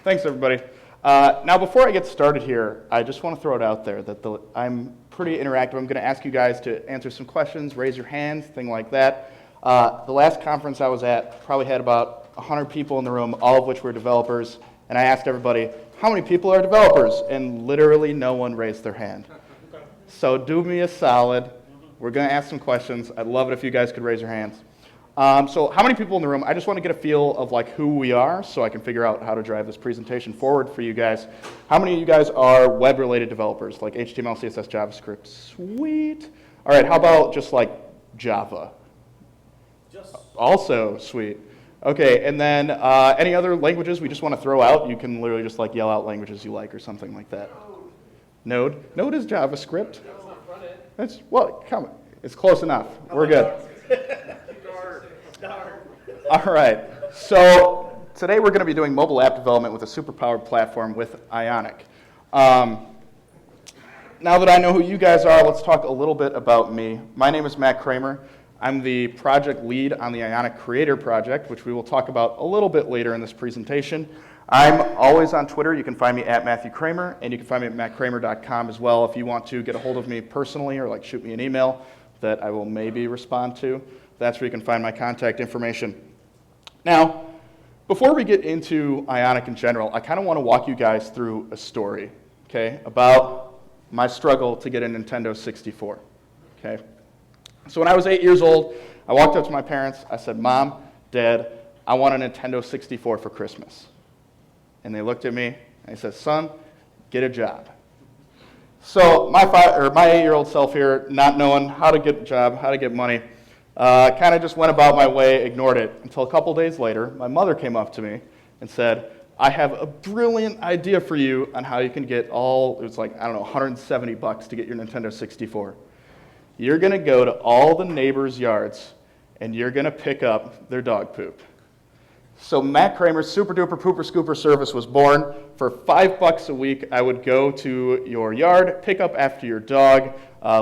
Thanks, everybody. Now, before I get started here, I just want to throw it out there that I'm pretty interactive. I'm going to ask you guys to answer some questions, raise your hands, thing like that. The last conference I was at probably had about 100 people in the room, all of which were developers, and I asked everybody, how many people are developers? And literally no one raised their hand. So do me a solid. We're going to ask some questions. I'd love it if you guys could raise your hands. So how many people in the room? I just want to get a feel of like who we are so I can figure out how to drive this presentation forward for you guys. How many of you guys are web-related developers, like HTML, CSS, JavaScript? Sweet. All right, how about just like Java? Also sweet. Okay, and then any other languages we just want to throw out? You can literally just like yell out languages you like or something like that. Node? Node is JavaScript. That's, well, come on. It's close enough. We're good. All right, so today we're going to be doing mobile app development with a superpowered platform with Ionic. Now that I know who you guys are, let's talk a little bit about me. My name is Matt Kremer. I'm the project lead on the Ionic Creator project, which we will talk about a little bit later in this presentation. I'm always on Twitter. You can find me at Matthew Kremer, and you can find me at mattkramer.com as well if you want to get a hold of me personally or like shoot me an email that I will maybe respond to. That's where you can find my contact information. Now, before we get into Ionic in general, I kind of want to walk you guys through a story, okay, about my struggle to get a Nintendo 64, okay? So when I was 8 years old, I walked up to my parents. I said, Mom, Dad, I want a Nintendo 64 for Christmas. And they looked at me, and they said, son, get a job. So my 8-year-old self here, not knowing how to get a job, how to get money, kind of just went about my way, ignored it, until a couple days later, my mother came up to me and said, I have a brilliant idea for you on how you can get it was like, I don't know, $170 to get your Nintendo 64. You're going to go to all the neighbors' yards, and you're going to pick up their dog poop. So Matt Kremer's Super Duper Pooper Scooper service was born. For $5 a week, I would go to your yard, pick up after your dog,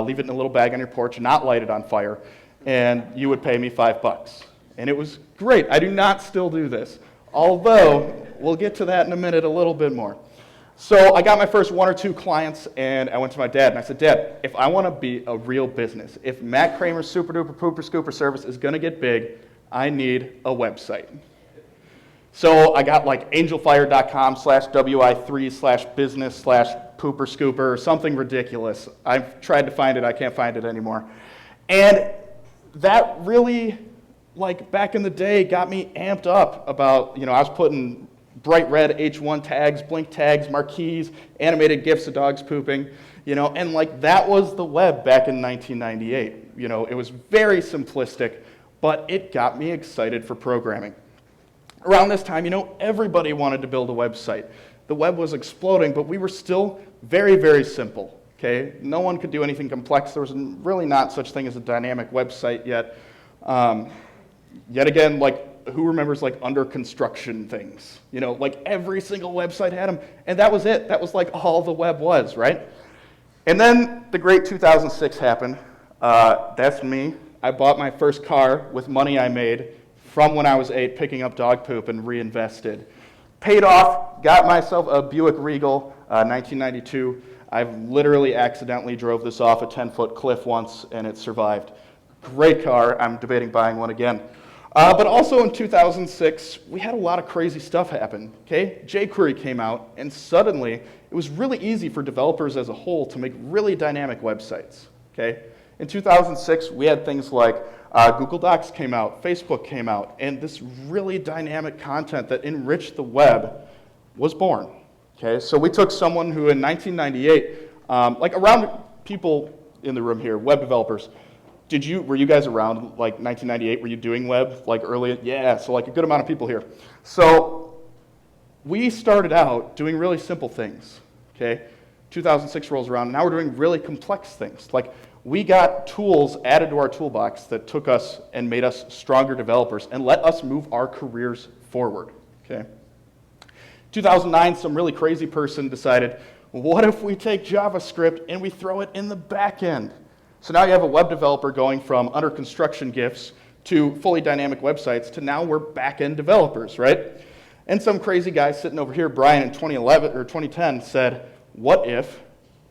leave it in a little bag on your porch, not light it on fire, and you would pay me $5. And it was great. I do not still do this, although we'll get to that in a minute a little bit more. So I got my first 1 or 2 clients, and I went to my dad, and I said, Dad, if I want to be a real business, if Matt Kremer's Super Duper Pooper Scooper service is going to get big, I need a website. So I got like angelfire.com/wi3/business/pooper scooper or something ridiculous. I've tried to find it. I can't find it anymore. And that really, like back in the day, got me amped up about, I was putting bright red H1 tags, blink tags, marquees, animated GIFs of dogs pooping, and like that was the web back in 1998. It was very simplistic, but it got me excited for programming. Around this time, everybody wanted to build a website. The web was exploding, but we were still very, very simple, okay? No one could do anything complex. There was really not such thing as a dynamic website yet. Yet again, like, who remembers like under construction things? Like every single website had them, and that was it. That was like all the web was, right? And then the great 2006 happened. That's me. I bought my first car with money I made from when I was 8, picking up dog poop and reinvested. Paid off, got myself a Buick Regal, 1992. I've literally accidentally drove this off a 10-foot cliff once, and it survived. Great car. I'm debating buying one again. But also in 2006, we had a lot of crazy stuff happen. Okay, jQuery came out, and suddenly it was really easy for developers as a whole to make really dynamic websites. Okay, in 2006, we had things like Google Docs came out, Facebook came out, and this really dynamic content that enriched the web was born. Okay, so we took someone who in 1998, like around people in the room here, web developers, were you guys around like 1998? Were you doing web like early? Yeah, so like a good amount of people here. So we started out doing really simple things, okay? 2006 rolls around, and now we're doing really complex things. Like we got tools added to our toolbox that took us and made us stronger developers and let us move our careers forward, okay? 2009, some really crazy person decided, what if we take JavaScript and we throw it in the back end? So now you have a web developer going from under construction GIFs to fully dynamic websites to now we're back-end developers, right? And some crazy guy sitting over here, Brian, in 2011 or 2010 said, what if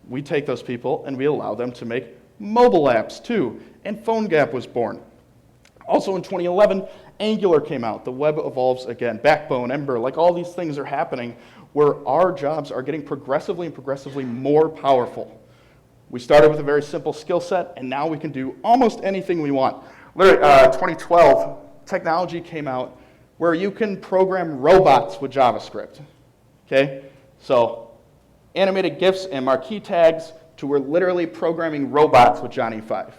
we take those people and we allow them to make mobile apps too? And PhoneGap was born. Also in 2011, Angular came out. The web evolves again. Backbone, Ember, like all these things are happening where our jobs are getting progressively and progressively more powerful. We started with a very simple skill set, and now we can do almost anything we want. Literally, 2012, technology came out where you can program robots with JavaScript, okay? So animated GIFs and marquee tags to we're literally programming robots with Johnny 5.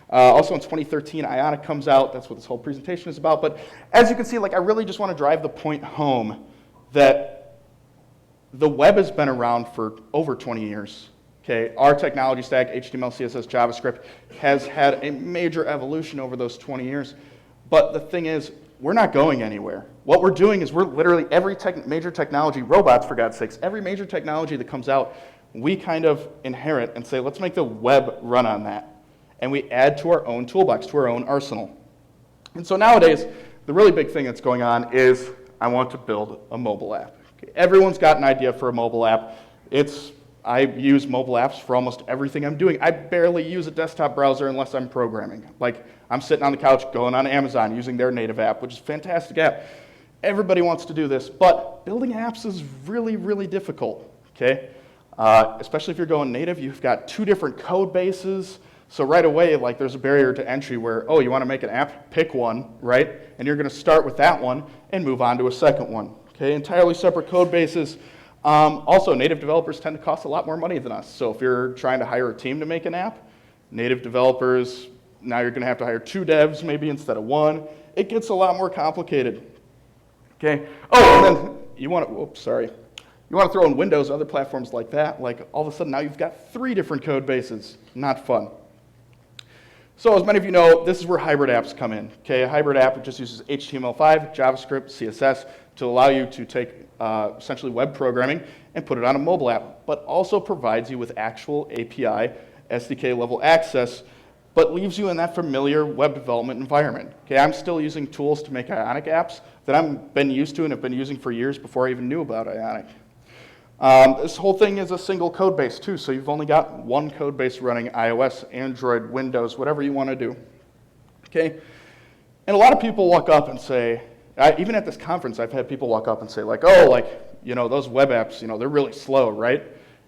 Also in 2013, Ionic comes out. That's what this whole presentation is about. But as you can see, like, I really just want to drive the point home that the web has been around for over 20 years. Okay, our technology stack, HTML, CSS, JavaScript, has had a major evolution over those 20 years. But the thing is, we're not going anywhere. What we're doing is we're literally every major technology, robots for God's sakes, every major technology that comes out, we kind of inherit and say, let's make the web run on that. And we add to our own toolbox, to our own arsenal. And so nowadays, the really big thing that's going on is I want to build a mobile app. Okay, everyone's got an idea for a mobile app. I use mobile apps for almost everything I'm doing. I barely use a desktop browser unless I'm programming. Like, I'm sitting on the couch going on Amazon using their native app, which is a fantastic app. Everybody wants to do this, but building apps is really, really difficult, okay? Especially if you're going native, you've got 2 different code bases. So right away, like, there's a barrier to entry where, oh, you want to make an app? Pick one, right? And you're going to start with that one and move on to a second one, okay? Entirely separate code bases. Also, native developers tend to cost a lot more money than us. So if you're trying to hire a team to make an app, native developers, now you're going to have to hire 2 devs maybe instead of 1. It gets a lot more complicated. Okay. Oh, and then you want to, you want to throw in Windows, other platforms like that. Like, all of a sudden now you've got 3 different code bases. Not fun. So as many of you know, this is where hybrid apps come in. Okay, a hybrid app just uses HTML5, JavaScript, CSS to allow you to take essentially web programming and put it on a mobile app, but also provides you with actual API, SDK level access, but leaves you in that familiar web development environment. Okay, I'm still using tools to make Ionic apps that I've been used to and have been using for years before I even knew about Ionic. This whole thing is a single code base too, so you've only got one code base running iOS, Android, Windows, whatever you want to do. Okay, and a lot of people walk up and say, even at this conference, I've had people walk up and say, like, oh, like, you know, those web apps, you know, they're really slow, right?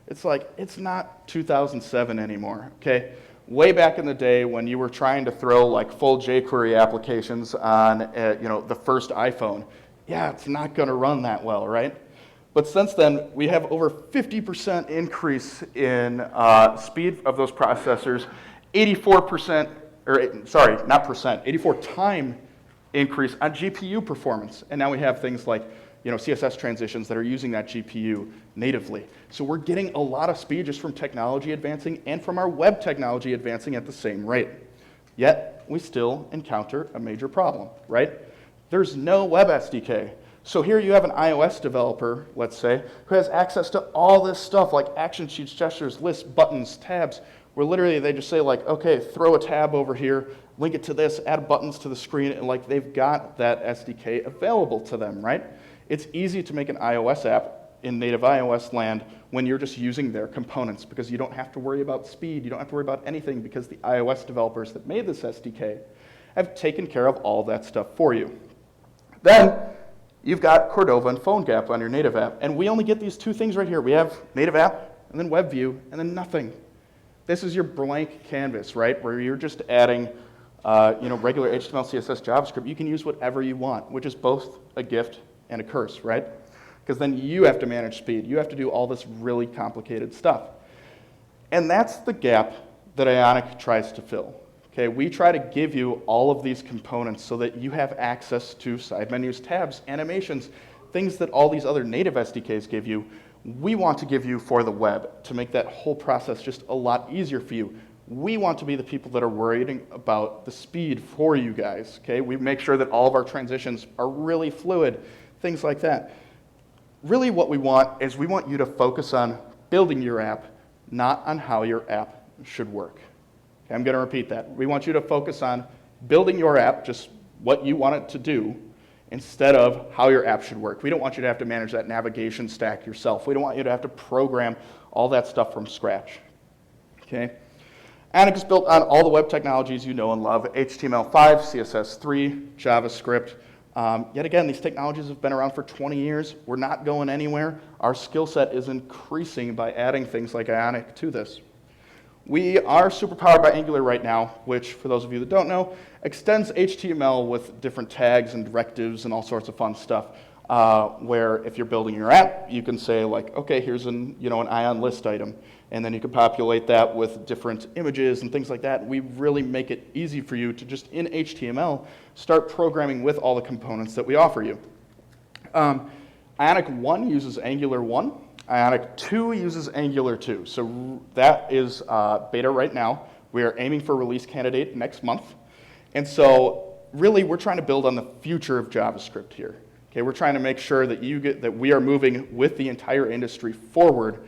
It's like, it's not 2007 anymore, okay? Way back in the day when you were trying to throw like full jQuery applications on, you know, the first iPhone, yeah, it's not going to run that well, right? But since then, we have over 50% increase in speed of those processors, 84%, or sorry, not percent, 84 time increase on GPU performance. And now we have things like, you know, CSS transitions that are using that GPU natively. So we're getting a lot of speed just from technology advancing and from our web technology advancing at the same rate. Yet, we still encounter a major problem, right? There's no web SDK. So here you have an iOS developer, let's say, who has access to all this stuff like action sheets, gestures, lists, buttons, tabs, where literally they just say like, okay, throw a tab over here, link it to this, add buttons to the screen, and like they've got that SDK available to them, right? It's easy to make an iOS app in native iOS land when you're just using their components because you don't have to worry about speed, you don't have to worry about anything because the iOS developers that made this SDK have taken care of all that stuff for you. Then you've got Cordova and PhoneGap on your native app, and we only get these 2 things right here. We have native app, and then web view, and then nothing. This is your blank canvas, right, where you're just adding you know, regular HTML, CSS, JavaScript. You can use whatever you want, which is both a gift and a curse, right? Because then you have to manage speed. You have to do all this really complicated stuff. And that's the gap that Ionic tries to fill. Okay, we try to give you all of these components so that you have access to side menus, tabs, animations, things that all these other native SDKs give you. We want to give you for the web to make that whole process just a lot easier for you. We want to be the people that are worried about the speed for you guys. Okay, we make sure that all of our transitions are really fluid, things like that. really what we want is we want you to focus on building your app, not on how your app should work. Okay, I'm going to repeat that. We want you to focus on building your app, just what you want it to do, instead of how your app should work. We don't want you to have to manage that navigation stack yourself. We don't want you to have to program all that stuff from scratch. Okay? Ionic is built on all the web technologies you know and love: HTML5, CSS3, JavaScript. Yet again, these technologies have been around for 20 years. We're not going anywhere. Our skill set is increasing by adding things like Ionic to this. We are super powered by Angular right now, which, for those of you that don't know, extends HTML with different tags and directives and all sorts of fun stuff, where if you're building your app, you can say, like, okay, here's an Ion list item, and then you can populate that with different images and things like that. We really make it easy for you to just, in HTML, start programming with all the components that we offer you. Ionic 1 uses Angular 1. Ionic 2 uses Angular 2. So that is beta right now. We are aiming for release candidate next month. And so really we're trying to build on the future of JavaScript here. Okay, we're trying to make sure that that we are moving with the entire industry forward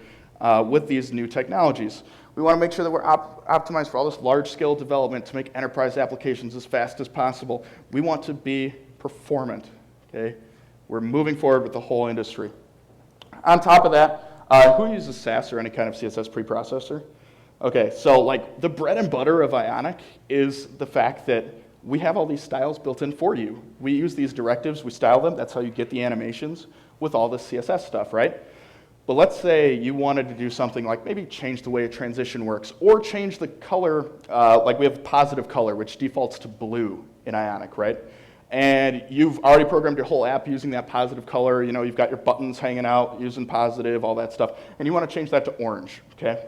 with these new technologies. We want to make sure that we're optimized for all this large-scale development to make enterprise applications as fast as possible. We want to be performant. Okay, we're moving forward with the whole industry. On top of that, who uses Sass or any kind of CSS preprocessor? Okay, so like the bread and butter of Ionic is the fact that we have all these styles built in for you. We use these directives, we style them, that's how you get the animations with all this CSS stuff, right? But let's say you wanted to do something like maybe change the way a transition works, or change the color, like we have positive color, which defaults to blue in Ionic, right? And you've already programmed your whole app using that positive color. You've got your buttons hanging out using positive, all that stuff, and you want to change that to orange, okay?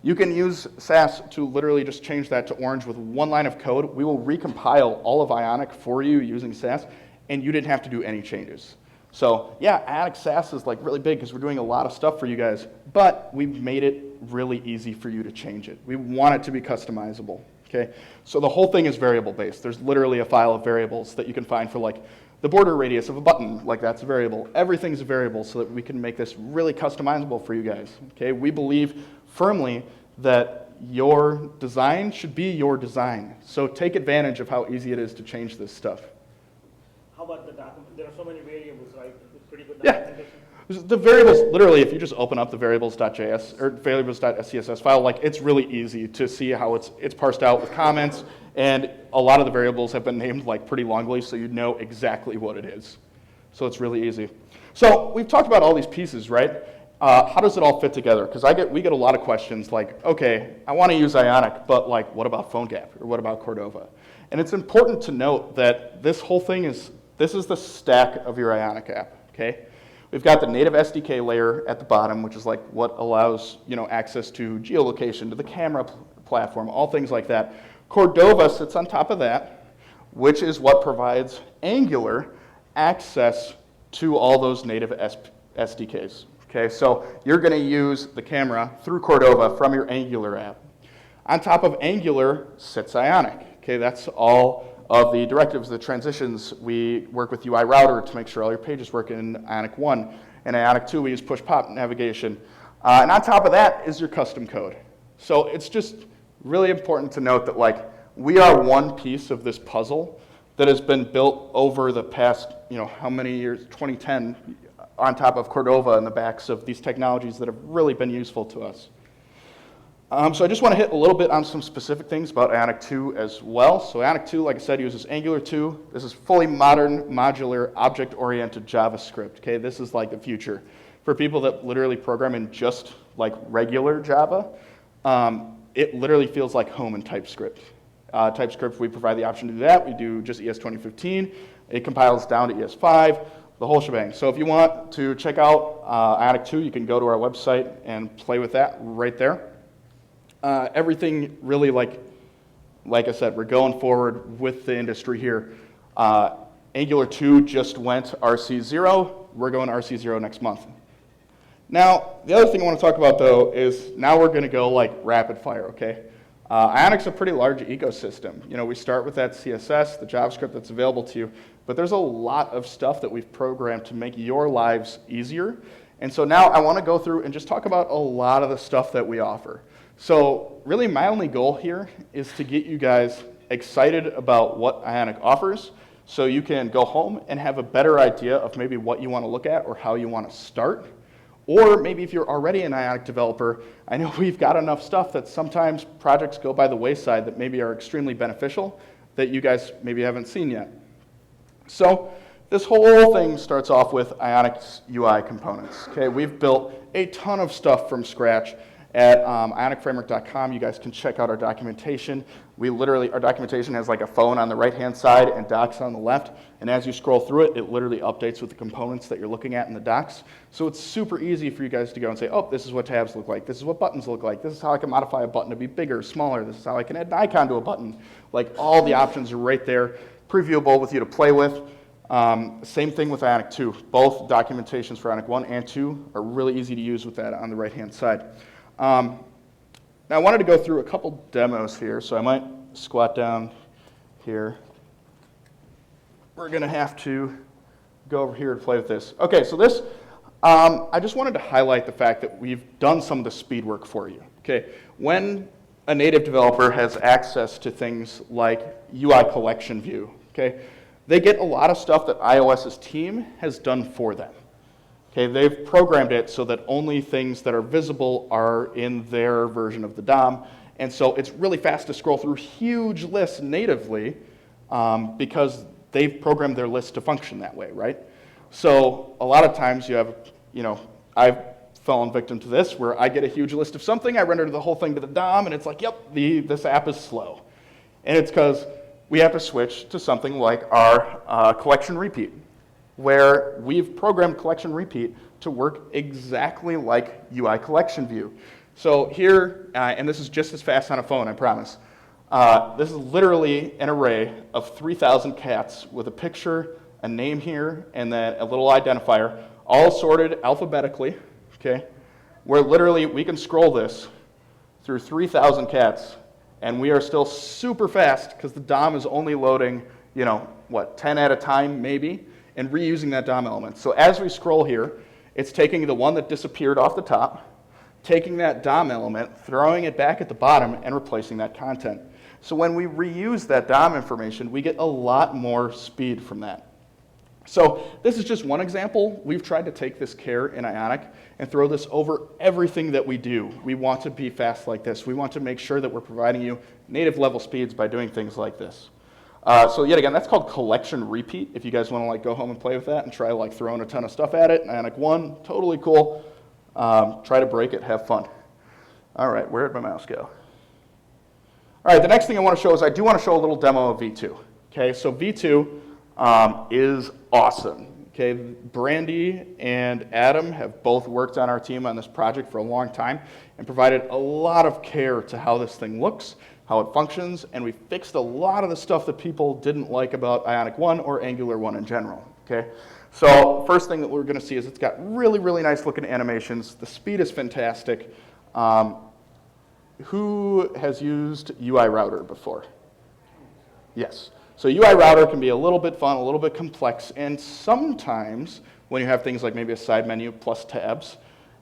You can use Sass to literally just change that to orange with one line of code. We will recompile all of Ionic for you using Sass, and you didn't have to do any changes. So yeah, Ionic Sass is like really big because we're doing a lot of stuff for you guys, but we've made it really easy for you to change it. We want it to be customizable. Okay, so the whole thing is variable based. There's literally a file of variables that you can find for like the border radius of a button, like that's a variable. Everything's a variable so that we can make this really customizable for you guys. Okay, we believe firmly that your design should be your design. So take advantage of how easy it is to change this stuff. How about the document? There are so many variables, right? It's pretty good Yeah. documentation. The variables, literally, if you just open up the variables.js or variables.css file, like it's really easy to see how it's parsed out with comments, and a lot of the variables have been named like pretty longly, so you know exactly what it is. So it's really easy. So we've talked about all these pieces, right? How does it all fit together? Because we get a lot of questions like, okay, I want to use Ionic, but like, what about PhoneGap or what about Cordova? And it's important to note that this whole thing this is the stack of your Ionic app. Okay. We've got the native SDK layer at the bottom, which is like what allows access to geolocation, to the camera platform, all things like that. Cordova sits on top of that, which is what provides Angular access to all those native SDKs. Okay, so you're going to use the camera through Cordova from your Angular app. On top of Angular sits Ionic. Okay, that's all of the directives, the transitions. We work with UI Router to make sure all your pages work in Ionic 1. In Ionic 2, we use push-pop navigation. And on top of that is your custom code. So it's just really important to note that like we are one piece of this puzzle that has been built over the past, how many years, 2010, on top of Cordova and the backs of these technologies that have really been useful to us. So I just want to hit a little bit on some specific things about Ionic 2 as well. So Ionic 2, like I said, uses Angular 2. This is fully modern, modular, object-oriented JavaScript. Okay, this is like the future. For people that literally program in just like regular Java, it literally feels like home in TypeScript. TypeScript, we provide the option to do that. We do just ES 2015. It compiles down to ES5, the whole shebang. So if you want to check out Ionic 2, you can go to our website and play with that right there. Everything really, like I said, we're going forward with the industry here. Angular 2 just went RC0. We're going RC0 next month. Now, the other thing I want to talk about, though, is now we're going to go like rapid fire, okay? Ionic's a pretty large ecosystem. You know, we start with that CSS, the JavaScript that's available to you, but there's a lot of stuff that we've programmed to make your lives easier. And so now I want to go through and just talk about a lot of the stuff that we offer. So really my only goal here is to get you guys excited about what Ionic offers so you can go home and have a better idea of maybe what you want to look at or how you want to start. Or maybe if you're already an Ionic developer, I know we've got enough stuff that sometimes projects go by the wayside that maybe are extremely beneficial that you guys maybe haven't seen yet. So this whole thing starts off with Ionic's UI components. Okay, we've built a ton of stuff from scratch at ionicframework.com. You guys can check out our documentation. Our documentation has like a phone on the right-hand side and docs on the left. And as you scroll through it, it literally updates with the components that you're looking at in the docs. So it's super easy for you guys to go and say, oh, this is what tabs look like. This is what buttons look like. This is how I can modify a button to be bigger or smaller. This is how I can add an icon to a button. Like all the options are right there, previewable with you to play with. Same thing with Ionic 2. Both documentations for Ionic 1 and 2 are really easy to use with that on the right-hand side. Now I wanted to go through a couple demos here, so I might squat down here. We're going to have to go over here to play with this. Okay, so this, I just wanted to highlight the fact that we've done some of the speed work for you. Okay, when a native developer has access to things like UICollectionView, okay, they get a lot of stuff that iOS's team has done for them. Okay, they've programmed it so that only things that are visible are in their version of the DOM, and so it's really fast to scroll through huge lists natively because they've programmed their list to function that way, right? So a lot of times you have, I've fallen victim to this where I get a huge list of something, I render the whole thing to the DOM, and it's like, yep, this app is slow. And it's because we have to switch to something like our collection repeat, where we've programmed collection repeat to work exactly like UICollectionView. So here, and this is just as fast on a phone, I promise. This is literally an array of 3,000 cats with a picture, a name here, and then a little identifier, all sorted alphabetically, okay? Where literally we can scroll this through 3,000 cats, and we are still super fast because the DOM is only loading, 10 at a time maybe, and reusing that DOM element. So as we scroll here, it's taking the one that disappeared off the top, taking that DOM element, throwing it back at the bottom, and replacing that content. So when we reuse that DOM information, we get a lot more speed from that. So this is just one example. We've tried to take this care in Ionic and throw this over everything that we do. We want to be fast like this. We want to make sure that we're providing you native level speeds by doing things like this. So yet again, that's called collection repeat. If you guys want to go home and play with that and try throwing a ton of stuff at it, Ionic 1, totally cool. Try to break it, have fun. All right, where did my mouse go? All right, the next thing I want to show is I do want to show a little demo of V2. Okay, so V2 is awesome. Okay, Brandy and Adam have both worked on our team on this project for a long time and provided a lot of care to how this thing looks, how it functions, and we fixed a lot of the stuff that people didn't like about Ionic 1 or Angular 1 in general, okay? So first thing that we're going to see is it's got really, really nice looking animations. The speed is fantastic. Who has used UI Router before? Yes. So UI Router can be a little bit fun, a little bit complex, and sometimes when you have things like maybe a side menu plus tabs,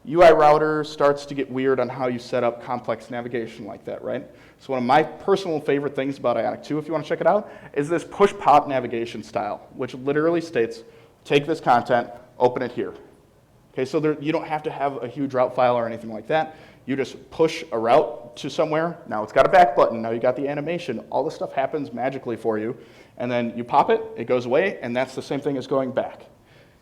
UI Router starts to get weird on how you set up complex navigation like that, right? So one of my personal favorite things about Ionic 2, if you want to check it out, is this push-pop navigation style, which literally states, take this content, open it here. Okay, so you don't have to have a huge route file or anything like that. You just push a route to somewhere. Now it's got a back button. Now you got the animation. All this stuff happens magically for you. And then you pop it, it goes away, and that's the same thing as going back.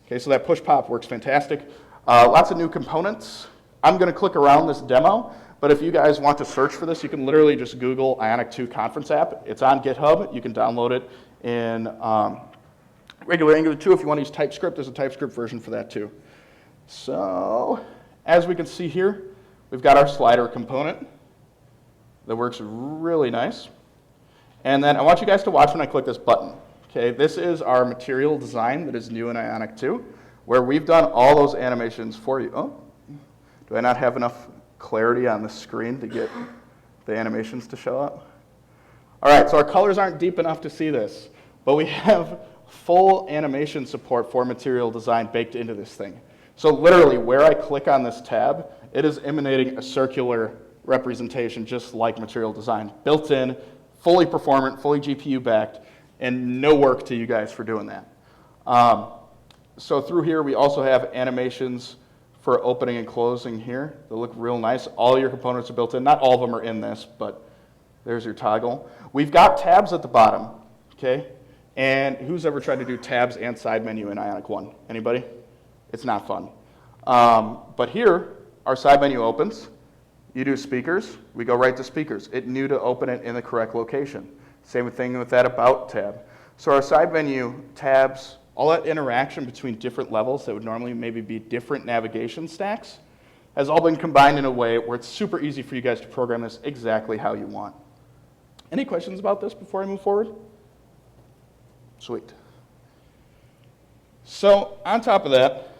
Okay, so that push-pop works fantastic. Lots of new components. I'm going to click around this demo, but if you guys want to search for this, you can literally just Google Ionic 2 conference app. It's on GitHub. You can download it in regular Angular 2. If you want to use TypeScript, there's a TypeScript version for that too. So as we can see here, we've got our slider component that works really nice. And then I want you guys to watch when I click this button. Okay, this is our material design that is new in Ionic 2, where we've done all those animations for you. Oh, do I not have enough clarity on the screen to get the animations to show up. All right, so our colors aren't deep enough to see this, but we have full animation support for material design baked into this thing. So literally, where I click on this tab, it is emanating a circular representation just like material design, built in, fully performant, fully GPU backed, and no work to you guys for doing that. So through here, we also have animations for opening and closing here. They look real nice. All your components are built in. Not all of them are in this, but there's your toggle. We've got tabs at the bottom, okay? And who's ever tried to do tabs and side menu in Ionic 1? Anybody? It's not fun. But here, our side menu opens. You do speakers, we go right to speakers. It knew to open it in the correct location. Same thing with that About tab. So our side menu tabs, all that interaction between different levels that would normally maybe be different navigation stacks, has all been combined in a way where it's super easy for you guys to program this exactly how you want. Any questions about this before I move forward? Sweet. So on top of that,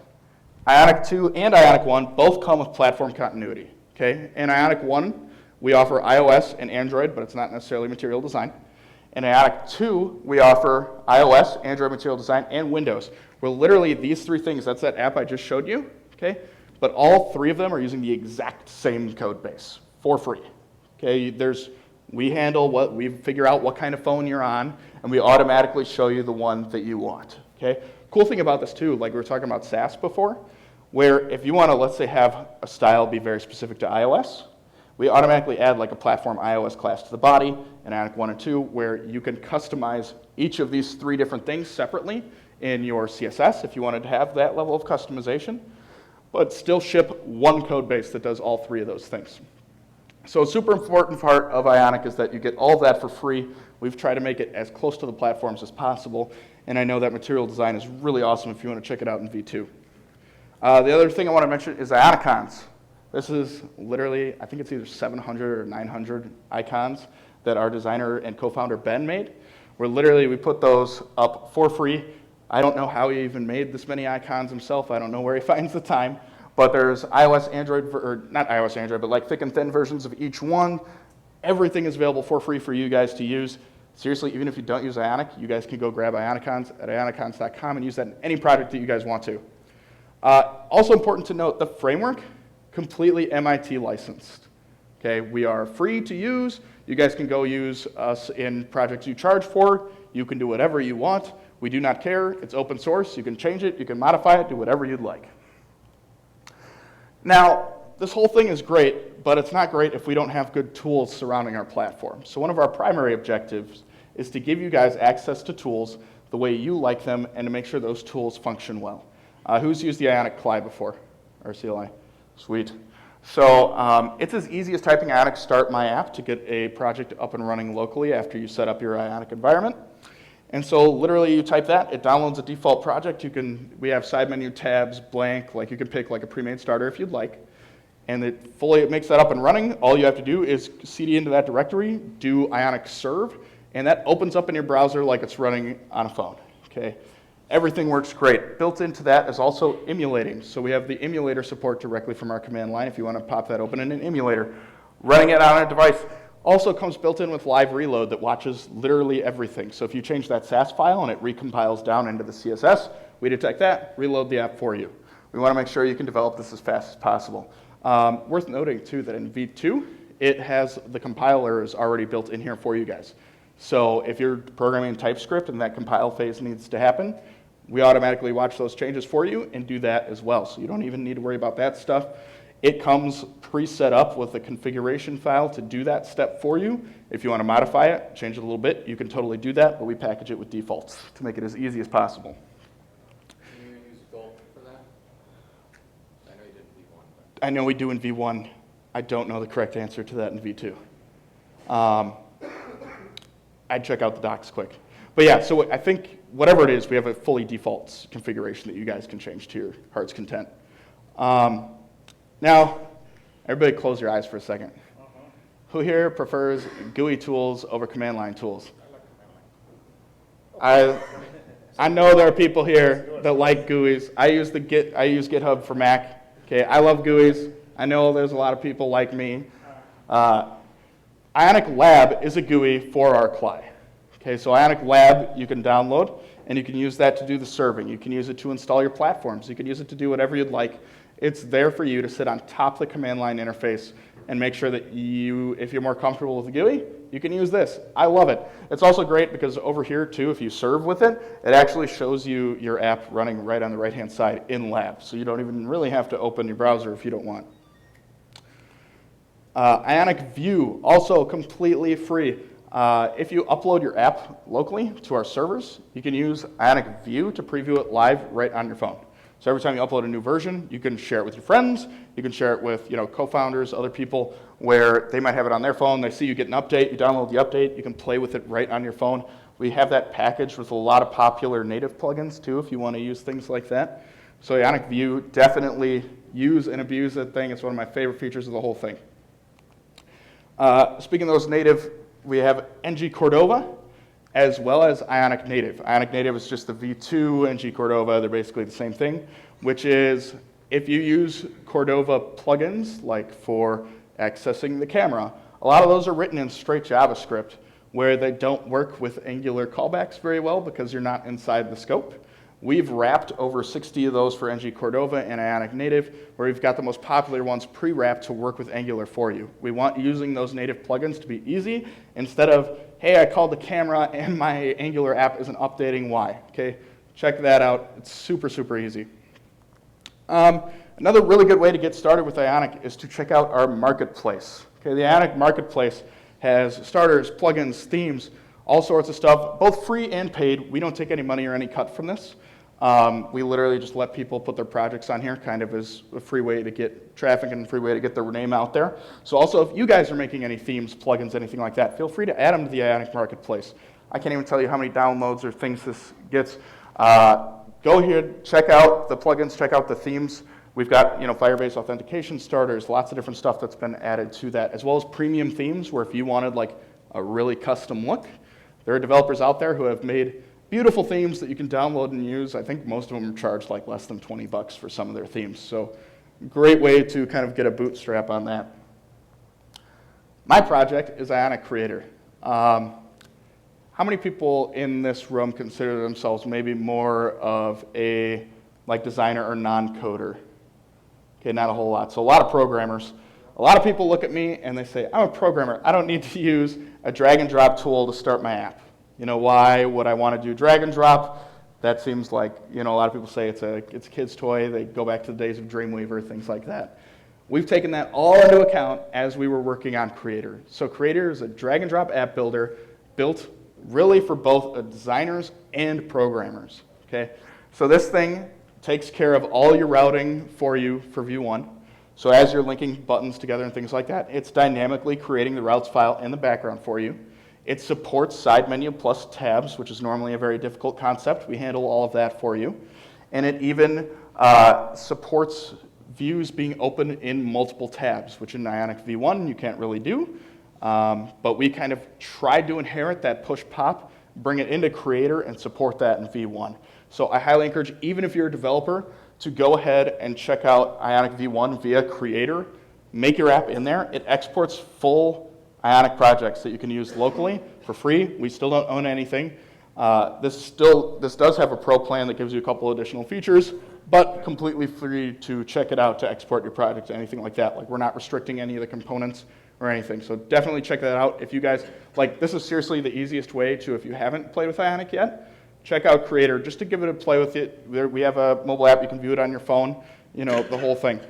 Ionic 2 and Ionic 1 both come with platform continuity. Okay? In Ionic 1, we offer iOS and Android, but it's not necessarily material design. In Ionic 2, we offer iOS, Android material design, and Windows. Where literally these three things, that's that app I just showed you, okay? But all three of them are using the exact same code base for free. Okay? We figure out what kind of phone you're on, and we automatically show you the one that you want. Okay? Cool thing about this too, like we were talking about SAS before, where if you want to, let's say, have a style be very specific to iOS, we automatically add like a platform iOS class to the body in Ionic 1 and 2, where you can customize each of these three different things separately in your CSS if you wanted to have that level of customization, but still ship one code base that does all three of those things. So a super important part of Ionic is that you get all of that for free. We've tried to make it as close to the platforms as possible, and I know that material design is really awesome if you want to check it out in V2. The other thing I want to mention is Ionicons. This is literally, I think it's either 700 or 900 icons that our designer and co-founder Ben made, where literally we put those up for free. I don't know how he even made this many icons himself. I don't know where he finds the time. But there's iOS, Android, or not iOS, Android, but like thick and thin versions of each one. Everything is available for free for you guys to use. Seriously, even if you don't use Ionic, you guys can go grab Ionicons at ionicons.com and use that in any project that you guys want to. Also important to note, the framework, completely MIT licensed. Okay, we are free to use. You guys can go use us in projects you charge for. You can do whatever you want. We do not care. It's open source. You can change it. You can modify it. Do whatever you'd like. Now, this whole thing is great, but it's not great if we don't have good tools surrounding our platform. So one of our primary objectives is to give you guys access to tools the way you like them and to make sure those tools function well. Who's used the Ionic CLI before? Or CLI? Sweet. So it's as easy as typing Ionic Start My App to get a project up and running locally after you set up your Ionic environment. And so literally you type that, it downloads a default project. We have side menu tabs, blank, like you can pick like a pre-made starter if you'd like. And it makes that up and running. All you have to do is cd into that directory, do Ionic serve, and that opens up in your browser like it's running on a phone, okay? Everything works great. Built into that is also emulating. So we have the emulator support directly from our command line if you want to pop that open in an emulator. Running it on a device also comes built in with live reload that watches literally everything. So if you change that SAS file and it recompiles down into the CSS, we detect that, reload the app for you. We want to make sure you can develop this as fast as possible. Worth noting too that in V2, it has the compiler is already built in here for you guys. So if you're programming TypeScript and that compile phase needs to happen, we automatically watch those changes for you and do that as well. So you don't even need to worry about that stuff. It comes pre-set up with a configuration file to do that step for you. If you want to modify it, change it a little bit, you can totally do that, but we package it with defaults to make it as easy as possible. Can you use GOTO for that? I know you did in V1. But. I know we do in V1. I don't know the correct answer to that in V2. I'd check out the docs quick. But yeah, so I think whatever it is, we have a fully default configuration that you guys can change to your heart's content. Now, everybody close your eyes for a second. Who here prefers GUI tools over command line tools? I know there are people here that like GUIs. I use GitHub for Mac. Okay, I love GUIs. I know there's a lot of people like me. Ionic Lab is a GUI for our CLI. Okay, so Ionic Lab you can download, and you can use that to do the serving. You can use it to install your platforms. You can use it to do whatever you'd like. It's there for you to sit on top of the command line interface and make sure that you, if you're more comfortable with the GUI, you can use this. I love it. It's also great because over here too, if you serve with it, it actually shows you your app running right on the right-hand side in Lab. So you don't even really have to open your browser if you don't want. Ionic View, also completely free. If you upload your app locally to our servers, you can use Ionic View to preview it live right on your phone. So every time you upload a new version, you can share it with your friends, you can share it with co-founders, other people, where they might have it on their phone, they see you get an update, you download the update, you can play with it right on your phone. We have that packaged with a lot of popular native plugins too, if you want to use things like that. So Ionic View, definitely use and abuse that thing. It's one of my favorite features of the whole thing. Speaking of those native, we have NG Cordova, as well as Ionic Native. Ionic Native is just the V2, NG Cordova, they're basically the same thing, which is if you use Cordova plugins, like for accessing the camera, a lot of those are written in straight JavaScript, where they don't work with Angular callbacks very well because you're not inside the scope. We've wrapped over 60 of those for NG Cordova and Ionic Native, where we've got the most popular ones pre-wrapped to work with Angular for you. We want using those native plugins to be easy, instead of, hey, I called the camera and my Angular app isn't updating, why? Okay, check that out. It's super, super easy. Another really good way to get started with Ionic is to check out our marketplace. Okay, the Ionic marketplace has starters, plugins, themes, all sorts of stuff, both free and paid. We don't take any money or any cut from this. We literally just let people put their projects on here, kind of as a free way to get traffic and a free way to get their name out there. So also, if you guys are making any themes, plugins, anything like that, feel free to add them to the Ionic Marketplace. I can't even tell you how many downloads or things this gets. Go here, check out the plugins, check out the themes. We've got Firebase authentication starters, lots of different stuff that's been added to that, as well as premium themes, where if you wanted like a really custom look, there are developers out there who have made beautiful themes that you can download and use. I think most of them charge like less than $20 for some of their themes. So great way to kind of get a bootstrap on that. My project is Ionic Creator. How many people in this room consider themselves maybe more of a designer or non-coder? Okay, not a whole lot. So a lot of programmers. A lot of people look at me and they say, I'm a programmer. I don't need to use a drag and drop tool to start my app. Why would I want to do drag and drop? That seems like, a lot of people say it's a kid's toy. They go back to the days of Dreamweaver, things like that. We've taken that all into account as we were working on Creator. So Creator is a drag and drop app builder built really for both designers and programmers. Okay? So this thing takes care of all your routing for you for View 1. So as you're linking buttons together and things like that, it's dynamically creating the routes file in the background for you. It supports side menu plus tabs, which is normally a very difficult concept. We handle all of that for you. And it even supports views being open in multiple tabs, which in Ionic V1 you can't really do. But we kind of tried to inherit that push-pop, bring it into Creator, and support that in V1. So I highly encourage, even if you're a developer, to go ahead and check out Ionic V1 via Creator. Make your app in there. It exports full Ionic projects that you can use locally for free. We still don't own anything. This does have a pro plan that gives you a couple additional features, but completely free to check it out to export your project, anything like that. We're not restricting any of the components or anything. So definitely check that out. If you guys, this is seriously the easiest way to, if you haven't played with Ionic yet, check out Creator just to give it a play with it. We have a mobile app, you can view it on your phone, the whole thing.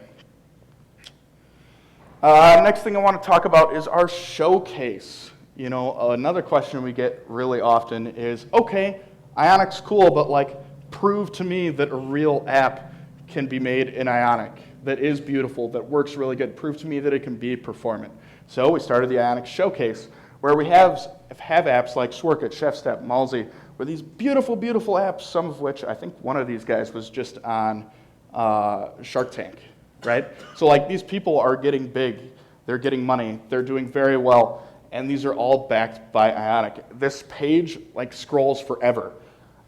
Next thing I want to talk about is our showcase. Another question we get really often is, okay, Ionic's cool, but prove to me that a real app can be made in Ionic, that is beautiful, that works really good. Prove to me that it can be performant. So we started the Ionic Showcase, where we have apps like Swerkit, ChefStep, Malsey, where these beautiful, beautiful apps, some of which I think one of these guys was just on Shark Tank, right? So these people are getting big, they're getting money, they're doing very well, and these are all backed by Ionic. This page scrolls forever.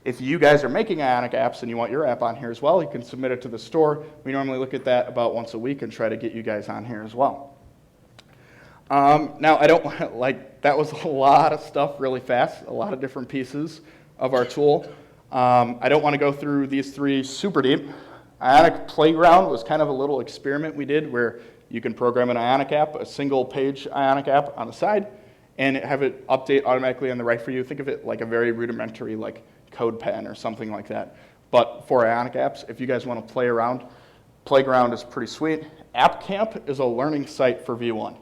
If you guys are making Ionic apps and you want your app on here as well, you can submit it to the store. We normally look at that about once a week and try to get you guys on here as well. Now, I don't want, like, that was a lot of stuff really fast, a lot of different pieces of our tool. I don't want to go through these three super deep. Ionic Playground was kind of a little experiment we did where you can program an Ionic app, a single page Ionic app on the side, and have it update automatically on the right for you. Think of it like a very rudimentary like CodePen or something like that. But for Ionic apps, if you guys want to play around, Playground is pretty sweet. App Camp is a learning site for V1.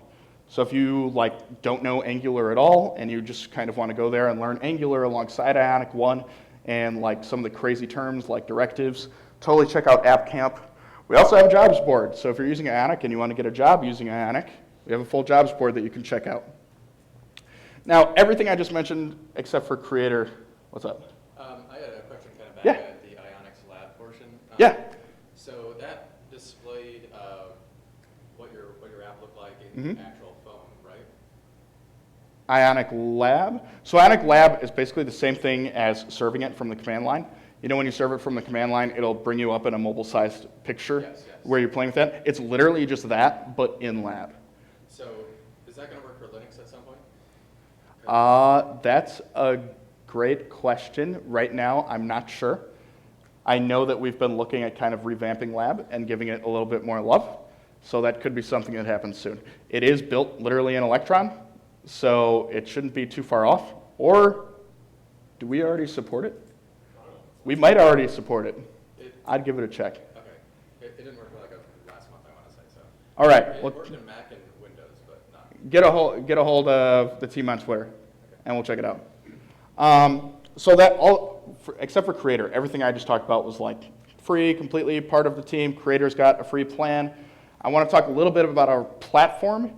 So if you like don't know Angular at all and you just kind of want to go there and learn Angular alongside Ionic 1 and like some of the crazy terms like directives, totally check out App Camp. We also have a jobs board. So if you're using Ionic and you want to get a job using Ionic, we have a full jobs board that you can check out. Now, everything I just mentioned except for Creator, what's up? I had a question kind of back Yeah. at the Ionics lab portion. Yeah. So that displayed what your app looked like in the actual phone, right? Ionic Lab. So Ionic Lab is basically the same thing as serving it from the command line. You know when you serve it from the command line, it'll bring you up in a mobile-sized picture Yes, yes. where you're playing with that. It's literally just that, but in Lab. So is that going to work for Linux at some point? That's a great question. Right now, I'm not sure. I know that we've been looking at kind of revamping Lab and giving it a little bit more love. So that could be something that happens soon. It is built literally in Electron, so it shouldn't be too far off. Or do we already support it? We might already support it. I'd give it a check. Okay. It didn't work for like last month, I want to say so. All right. It Well, worked in Mac and Windows, but not. get a hold of the team on Twitter, and we'll check it out. So that all, except for Creator, everything I just talked about was like free, completely part of the team. Creator's got a free plan. I want to talk a little bit about our platform,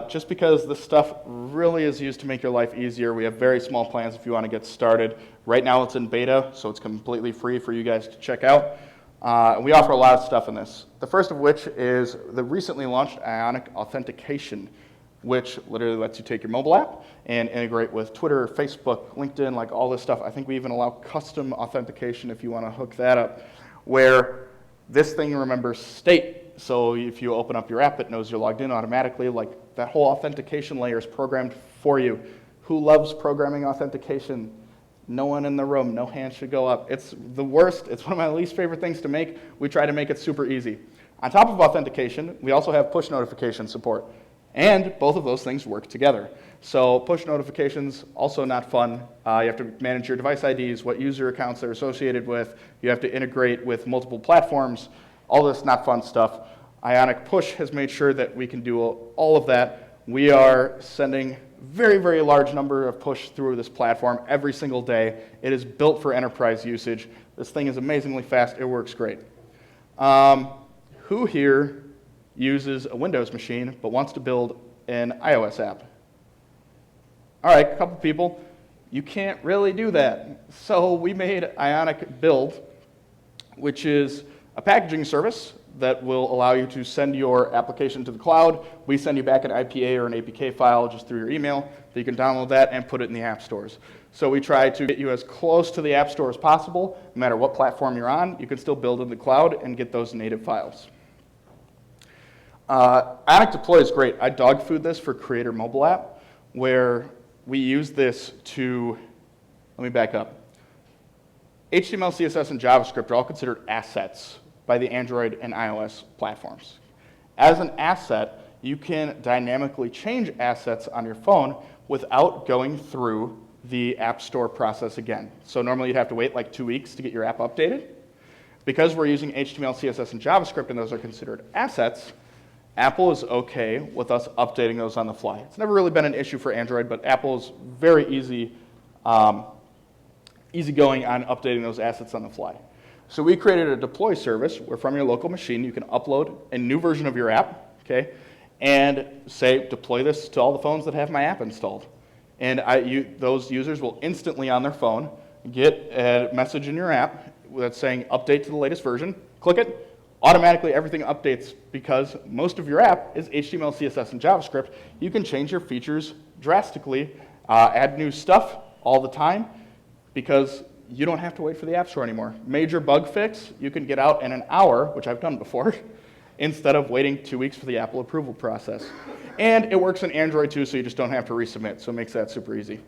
just because this stuff really is used to make your life easier. We have very small plans if you want to get started. Right now it's in beta, so it's completely free for you guys to check out. We offer a lot of stuff in this. The first of which is the recently launched Ionic Authentication, which literally lets you take your mobile app and integrate with Twitter, Facebook, LinkedIn, like all this stuff. I think we even allow custom authentication if you want to hook that up, where this thing remembers state. So if you open up your app, it knows you're logged in automatically. Like that whole authentication layer is programmed for you. Who loves programming authentication? No one in the room, no hands should go up. It's the worst, it's one of my least favorite things to make. We try to make it super easy. On top of authentication, we also have push notification support. And both of those things work together. So push notifications, also not fun. You have to manage your device IDs, what user accounts they're associated with. You have to integrate with multiple platforms. All this not fun stuff. Ionic Push has made sure that we can do all of that. We are sending very, very large number of push through this platform every single day. It is built for enterprise usage. This thing is amazingly fast. It works great. Who here uses a Windows machine but wants to build an iOS app? All right, a couple people. You can't really do that. So we made Ionic Build, which is a packaging service that will allow you to send your application to the cloud. We send you back an IPA or an APK file just through your email. So you can download that and put it in the app stores. So we try to get you as close to the app store as possible. No matter what platform you're on, you can still build in the cloud and get those native files. Ionic Deploy is great. I dog food this for Creator mobile app, where we use this to, let me back up. HTML, CSS, and JavaScript are all considered assets by the Android and iOS platforms. As an asset, you can dynamically change assets on your phone without going through the App Store process again. So normally you'd have to wait like 2 weeks to get your app updated. Because we're using HTML, CSS, and JavaScript, and those are considered assets, Apple is okay with us updating those on the fly. It's never really been an issue for Android, but Apple is very easygoing on updating those assets on the fly. So we created a deploy service where from your local machine you can upload a new version of your app, okay, and say deploy this to all the phones that have my app installed. And those users will instantly on their phone get a message in your app that's saying update to the latest version. Click it. Automatically everything updates because most of your app is HTML, CSS, and JavaScript. You can change your features drastically, add new stuff all the time because you don't have to wait for the App Store anymore. Major bug fix, you can get out in an hour, which I've done before, instead of waiting 2 weeks for the Apple approval process. And it works on Android too, so you just don't have to resubmit, so it makes that super easy.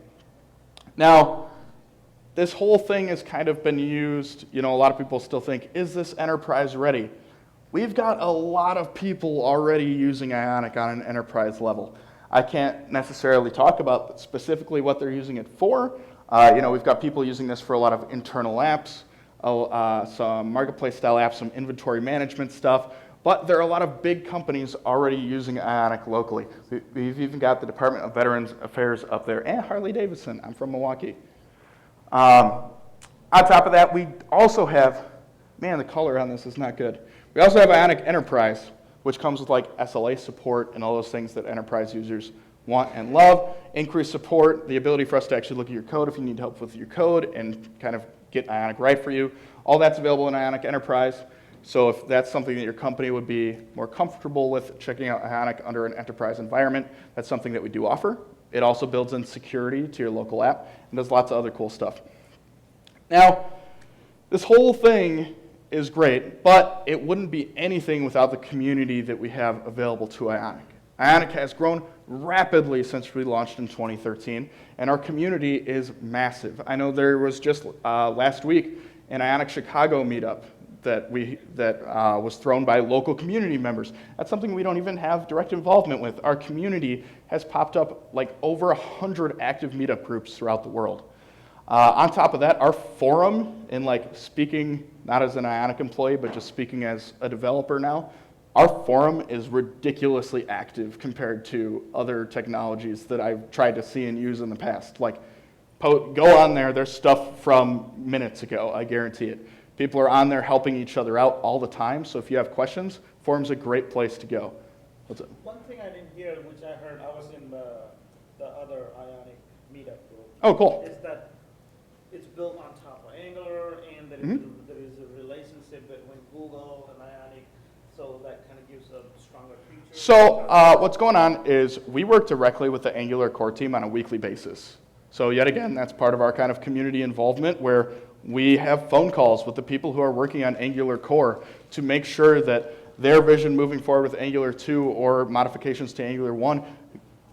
Now, this whole thing has kind of been used, a lot of people still think, is this enterprise ready? We've got a lot of people already using Ionic on an enterprise level. I can't necessarily talk about specifically what they're using it for. We've got people using this for a lot of internal apps, some marketplace style apps, some inventory management stuff, but there are a lot of big companies already using Ionic locally. We've even got the Department of Veterans Affairs up there, and Harley-Davidson. I'm from Milwaukee. On top of that, we also have, man, the color on this is not good. We also have Ionic Enterprise, which comes with like SLA support and all those things that enterprise users want and love. Increased support, the ability for us to actually look at your code if you need help with your code and kind of get Ionic right for you. All that's available in Ionic Enterprise. So if that's something that your company would be more comfortable with checking out Ionic under an enterprise environment, that's something that we do offer. It also builds in security to your local app and does lots of other cool stuff. Now, this whole thing is great, but it wouldn't be anything without the community that we have available to Ionic. Ionic has grown rapidly since we launched in 2013, and our community is massive. I know there was just last week an Ionic Chicago meetup that was thrown by local community members. That's something we don't even have direct involvement with. Our community has popped up like over 100 active meetup groups throughout the world. On top of that, our forum, and like speaking not as an Ionic employee, but just speaking as a developer now, our forum is ridiculously active compared to other technologies that I've tried to see and use in the past. Like, go on there, there's stuff from minutes ago, I guarantee it. People are on there helping each other out all the time, so if you have questions, forum's a great place to go. What's it? One thing I didn't hear, which I heard, I was in the other Ionic meetup group. Oh, cool. Is that it's built on top of Angular, and there is a relationship between Google and Ionic, so that kind of gives a stronger feature. So what's going on is we work directly with the Angular core team on a weekly basis. So yet again, that's part of our kind of community involvement where we have phone calls with the people who are working on Angular core to make sure that their vision moving forward with Angular 2 or modifications to Angular 1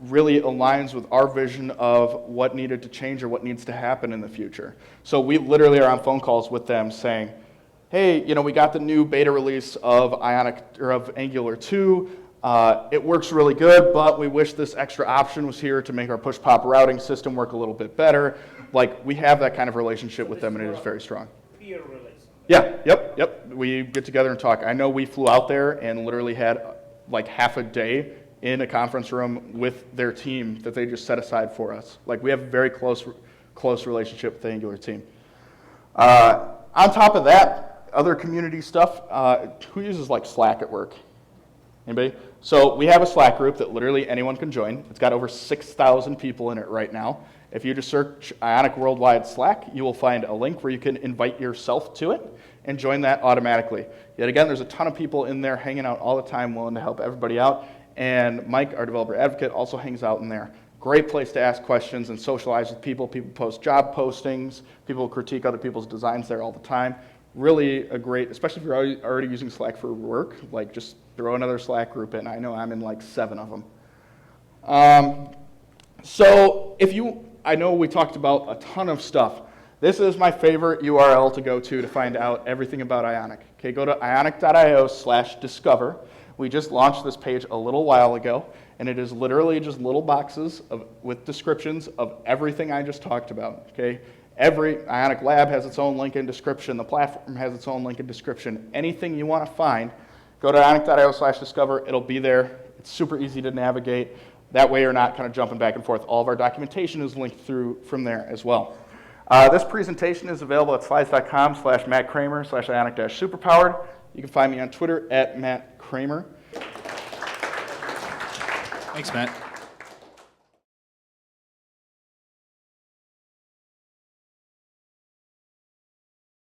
really aligns with our vision of what needed to change or what needs to happen in the future. So we literally are on phone calls with them saying, hey, we got the new beta release of Angular 2. It works really good, but we wish this extra option was here to make our push-pop routing system work a little bit better. Like, we have that kind of relationship with them, and it is very strong. Peer relation. Yeah, yep. We get together and talk. I know we flew out there and literally had like half a day in a conference room with their team that they just set aside for us. Like, we have a very close relationship with the Angular team. On top of that, other community stuff, who uses like Slack at work? Anybody? So we have a Slack group that literally anyone can join. It's got over 6,000 people in it right now. If you just search Ionic Worldwide Slack, you will find a link where you can invite yourself to it and join that automatically. Yet again, there's a ton of people in there hanging out all the time, willing to help everybody out. And Mike, our developer advocate, also hangs out in there. Great place to ask questions and socialize with people. People post job postings. People critique other people's designs there all the time. Really a great, especially if you're already using Slack for work, like just throw another Slack group in. I know I'm in like 7 of them. So I know we talked about a ton of stuff. This is my favorite URL to go to find out everything about Ionic. Okay, go to ionic.io/discover. We just launched this page a little while ago, and it is literally just little boxes with descriptions of everything I just talked about. Okay, every Ionic lab has its own link and description. The platform has its own link and description. Anything you want to find, go to ionic.io/discover. It'll be there. It's super easy to navigate. That way you're not kind of jumping back and forth. All of our documentation is linked through from there as well. This presentation is available at slides.com/MattKremer/Ionic-Superpowered. You can find me on Twitter @MattKremer. Thanks, Matt.